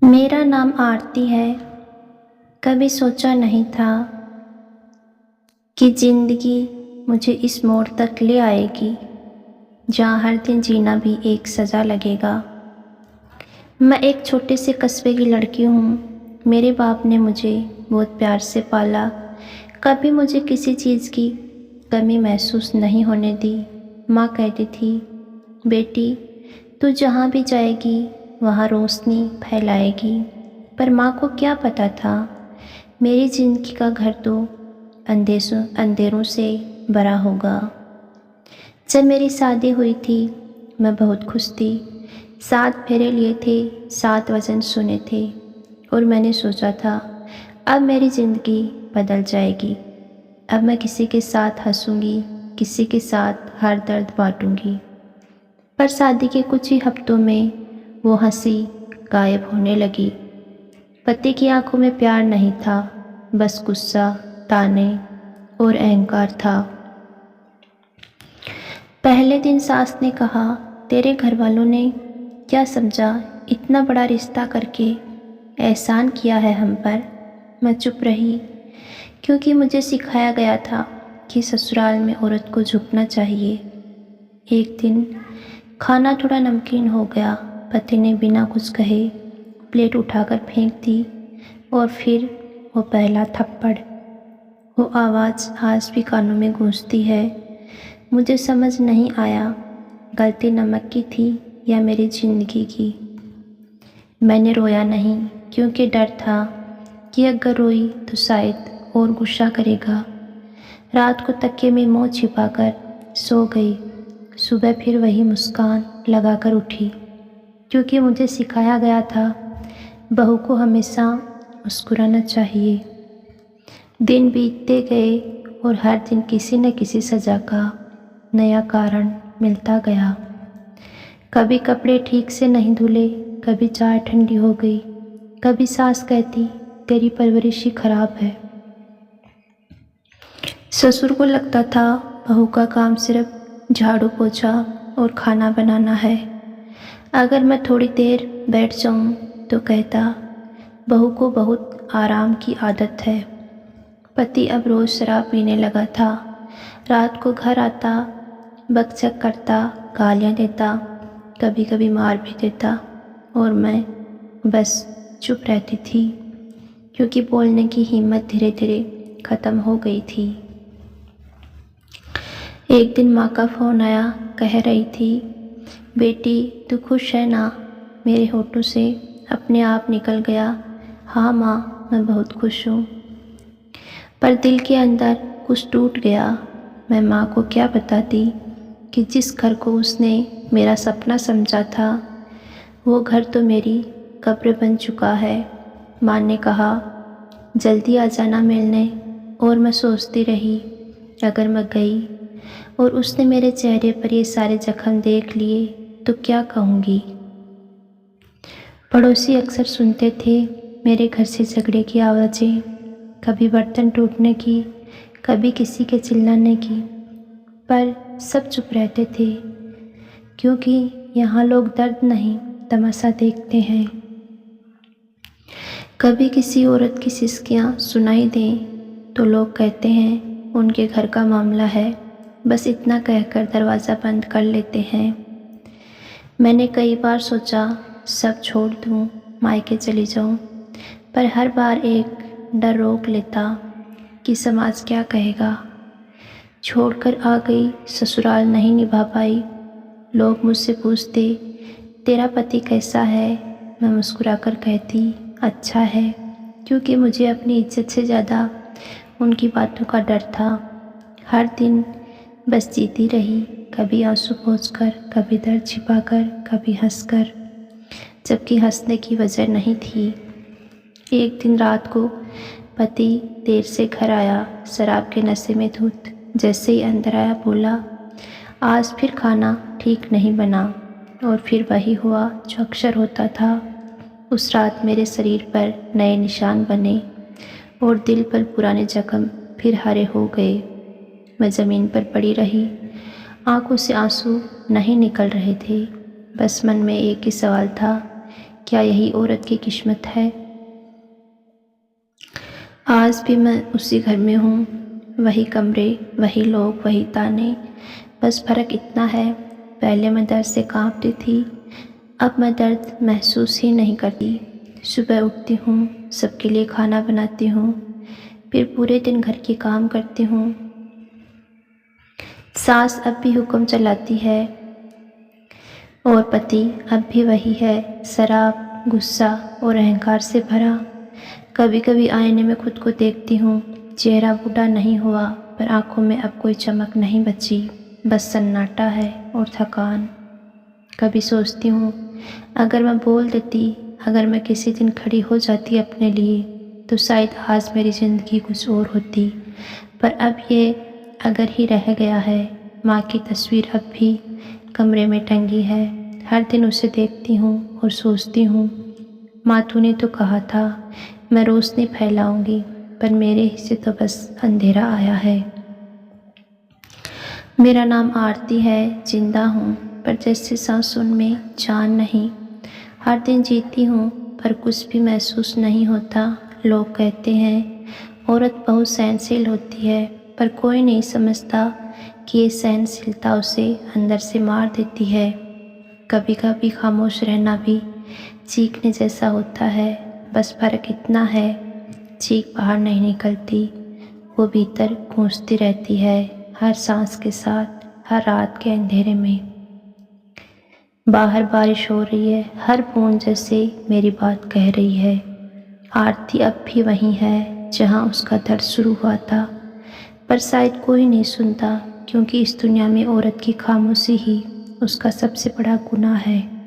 मेरा नाम आरती है। कभी सोचा नहीं था कि ज़िंदगी मुझे इस मोड़ तक ले आएगी जहाँ हर दिन जीना भी एक सज़ा लगेगा। मैं एक छोटे से कस्बे की लड़की हूँ। मेरे बाप ने मुझे बहुत प्यार से पाला। कभी मुझे किसी चीज़ की कमी महसूस नहीं होने दी। माँ कहती थी, बेटी तू जहाँ भी जाएगी वहाँ रोशनी फैलाएगी। पर माँ को क्या पता था मेरी ज़िंदगी का घर तो अंधेरों से भरा होगा। जब मेरी शादी हुई थी मैं बहुत खुश थी। 7 फेरे लिए थे, 7 वचन सुने थे और मैंने सोचा था अब मेरी ज़िंदगी बदल जाएगी। अब मैं किसी के साथ हंसूंगी, किसी के साथ हर दर्द बांटूंगी। पर शादी के कुछ ही हफ्तों में वो हंसी गायब होने लगी। पति की आंखों में प्यार नहीं था, बस गुस्सा, ताने और अहंकार था। पहले दिन सास ने कहा, तेरे घर वालों ने क्या समझा, इतना बड़ा रिश्ता करके एहसान किया है हम पर। मैं चुप रही क्योंकि मुझे सिखाया गया था कि ससुराल में औरत को झुकना चाहिए। एक दिन खाना थोड़ा नमकीन हो गया। पति ने बिना कुछ कहे प्लेट उठाकर फेंक दी और फिर वो पहला थप्पड़। वो आवाज़ आज भी कानों में गूंजती है। मुझे समझ नहीं आया गलती नमक की थी या मेरी ज़िंदगी की। मैंने रोया नहीं क्योंकि डर था कि अगर रोई तो शायद और गुस्सा करेगा। रात को तकिए में मुँह छिपाकर सो गई। सुबह फिर वही मुस्कान लगाकर उठी क्योंकि मुझे सिखाया गया था बहू को हमेशा मुस्कुराना चाहिए। दिन बीतते गए और हर दिन किसी न किसी सज़ा का नया कारण मिलता गया। कभी कपड़े ठीक से नहीं धुले, कभी चाय ठंडी हो गई, कभी सास कहती तेरी परवरिश ही खराब है। ससुर को लगता था बहू का काम सिर्फ झाड़ू पोछा और खाना बनाना है। अगर मैं थोड़ी देर बैठ जाऊं तो कहता बहू को बहुत आराम की आदत है। पति अब रोज़ शराब पीने लगा था। रात को घर आता, बकझक करता, गालियाँ देता, कभी कभी मार भी देता और मैं बस चुप रहती थी क्योंकि बोलने की हिम्मत धीरे धीरे ख़त्म हो गई थी। एक दिन माँ का फ़ोन आया, कह रही थी, बेटी तू खुश है ना। मेरे होठों से अपने आप निकल गया, हाँ माँ मैं बहुत खुश हूँ। पर दिल के अंदर कुछ टूट गया। मैं माँ को क्या बताती कि जिस घर को उसने मेरा सपना समझा था वो घर तो मेरी कब्र बन चुका है। माँ ने कहा जल्दी आ जाना मिलने और मैं सोचती रही अगर मैं गई और उसने मेरे चेहरे पर ये सारे जख्म देख लिए तो क्या कहूँगी। पड़ोसी अक्सर सुनते थे मेरे घर से झगड़े की आवाज़ें, कभी बर्तन टूटने की, कभी किसी के चिल्लाने की, पर सब चुप रहते थे क्योंकि यहाँ लोग दर्द नहीं तमाशा देखते हैं। कभी किसी औरत की सिसकियाँ सुनाई दें तो लोग कहते हैं उनके घर का मामला है, बस इतना कहकर दरवाज़ा बंद कर लेते हैं। मैंने कई बार सोचा सब छोड़ दूँ, मायके चली जाऊँ, पर हर बार एक डर रोक लेता कि समाज क्या कहेगा। छोड़कर आ गई, ससुराल नहीं निभा पाई। लोग मुझसे पूछते तेरा पति कैसा है, मैं मुस्कुराकर कहती अच्छा है, क्योंकि मुझे अपनी इज्जत से ज़्यादा उनकी बातों का डर था। हर दिन बस जीती रही, कभी आंसू पोंछकर, कभी दर्द छिपाकर, कभी हंसकर, जबकि हंसने की वजह नहीं थी। एक दिन रात को पति देर से घर आया, शराब के नशे में धुत। जैसे ही अंदर आया बोला आज फिर खाना ठीक नहीं बना। और फिर वही हुआ जो अक्सर होता था। उस रात मेरे शरीर पर नए निशान बने और दिल पर पुराने जख्म फिर हरे हो गए। मैं ज़मीन पर पड़ी रही, आंखों से आंसू नहीं निकल रहे थे, बस मन में एक ही सवाल था क्या यही औरत की किस्मत है? आज भी मैं उसी घर में हूँ, वही कमरे, वही लोग, वही ताने। बस फ़र्क इतना है, पहले मैं दर्द से काँपती थी, अब मैं दर्द महसूस ही नहीं करती। सुबह उठती हूँ, सबके लिए खाना बनाती हूँ, फिर पूरे दिन घर के काम करती हूँ। सास अब भी हुक्म चलाती है और पति अब भी वही है, शराब, गुस्सा और अहंकार से भरा। कभी कभी आईने में खुद को देखती हूँ, चेहरा बूढ़ा नहीं हुआ पर आंखों में अब कोई चमक नहीं बची, बस सन्नाटा है और थकान। कभी सोचती हूँ, अगर मैं बोल देती, अगर मैं किसी दिन खड़ी हो जाती अपने लिए, तो शायद आज मेरी ज़िंदगी कुछ और होती। पर अब ये अगर ही रह गया है। माँ की तस्वीर अब भी कमरे में टंगी है। हर दिन उसे देखती हूँ और सोचती हूँ, माँ तूने तो कहा था मैं रोशनी फैलाऊंगी, पर मेरे हिस्से तो बस अंधेरा आया है। मेरा नाम आरती है, जिंदा हूँ, पर जैसे सांसों में जान नहीं। हर दिन जीती हूँ पर कुछ भी महसूस नहीं होता। लोग कहते हैं औरत बहुत सहनशील होती है, पर कोई नहीं समझता कि ये सहनशीलता उसे अंदर से मार देती है। कभी कभी खामोश रहना भी चीखने जैसा होता है, बस फ़र्क इतना है, चीख बाहर नहीं निकलती, वो भीतर गूंजती रहती है, हर सांस के साथ, हर रात के अंधेरे में। बाहर बारिश हो रही है, हर बूंद जैसे मेरी बात कह रही है। आरती अब भी वहीं है जहाँ उसका दर्द शुरू हुआ था, पर शायद कोई नहीं सुनता, क्योंकि इस दुनिया में औरत की खामोशी ही उसका सबसे बड़ा गुनाह है।